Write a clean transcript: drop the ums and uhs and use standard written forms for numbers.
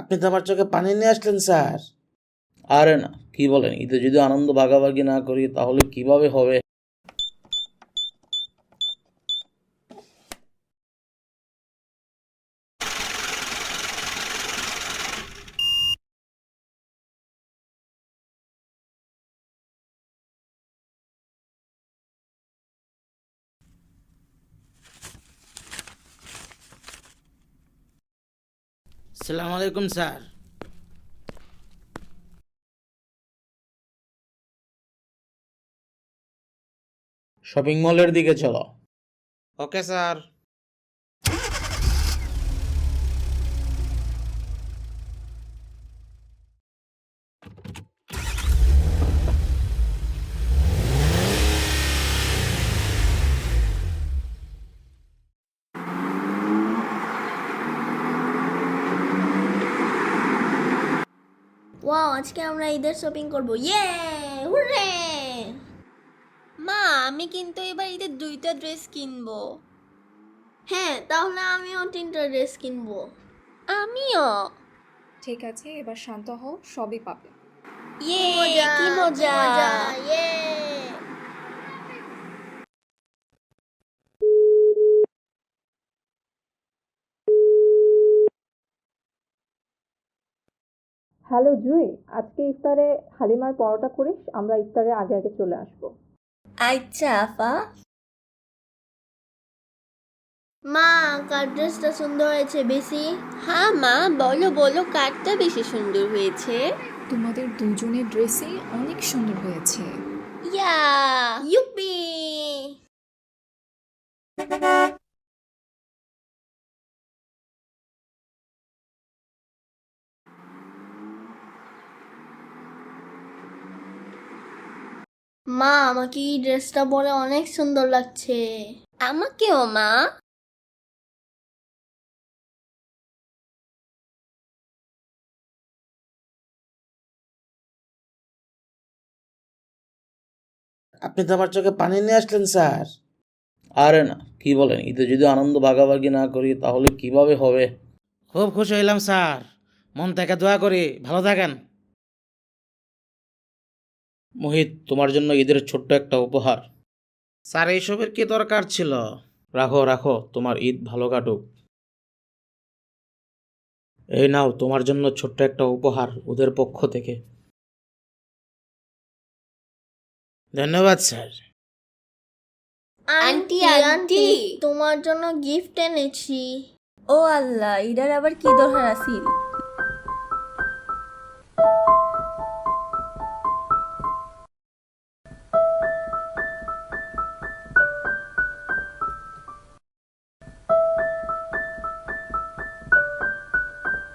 আপনি তো আমার চোখে পানি নিয়ে আসলেন স্যার। আরে না, কি বলেন, ঈদে যদি আনন্দ ভাগাভাগি না করি তাহলে কিভাবে হবে? আসসালামু আলাইকুম স্যার। শপিং মলের দিকে চলো। Okay sir. ওয়াও, আজকে আমরা ঈদের শপিং করব। ইয়ে, হুররে! মা, আমি কিন্তু এবার ঈদের 2টা ড্রেস কিনবো। হ্যাঁ, তাহলে আমিও 3টা ড্রেস কিনবো। আমিও। ঠিক আছে, এবার শান্ত হও, সবই পাবে। ইয়ে, কি মজা! ইয়ে! হ্যালো জুই, আজকে ইফতারে হালিমার পরোটা করিস, আমরা ইফতারের আগে আগে চলে আসবো। আচ্ছা আপা। মা, কার ড্রেসটা সুন্দর হয়েছে বেশি? হ্যাঁ মা, বলো বলো, কারটা বেশি সুন্দর হয়েছে? তোমাদের দুজনের ড্রেসই অনেক সুন্দর হয়েছে। ইয়া! ইউপি! মা, আমাকে এই ড্রেসটা পরে অনেক সুন্দর লাগছে। আমাকেও মা। আপনি তো আমার চোখে পানি নিয়ে আসলেন স্যার। আরে না, কি বলেন, ঈদে যদি আনন্দ ভাগাভাগি না করি তাহলে কিভাবে হবে? খুব খুশি হইলাম স্যার। মন থেকে দোয়া করি, ভালো থাকেন। মোহিত, তোমার জন্য ঈদের ছোট্ট একটা উপহার। স্যার, এইসবের কি দরকার ছিল? রাখো রাখো, তোমার ঈদ ভালো কাটুক। এই নাও, তোমার জন্য ছোট্ট একটা উপহার ওদের পক্ষ থেকে। ধন্যবাদ স্যার। Aunty, aunty. তোমার জন্য গিফট এনেছি। ও আল্লাহ, এটার আবার কি দরকার আছিল?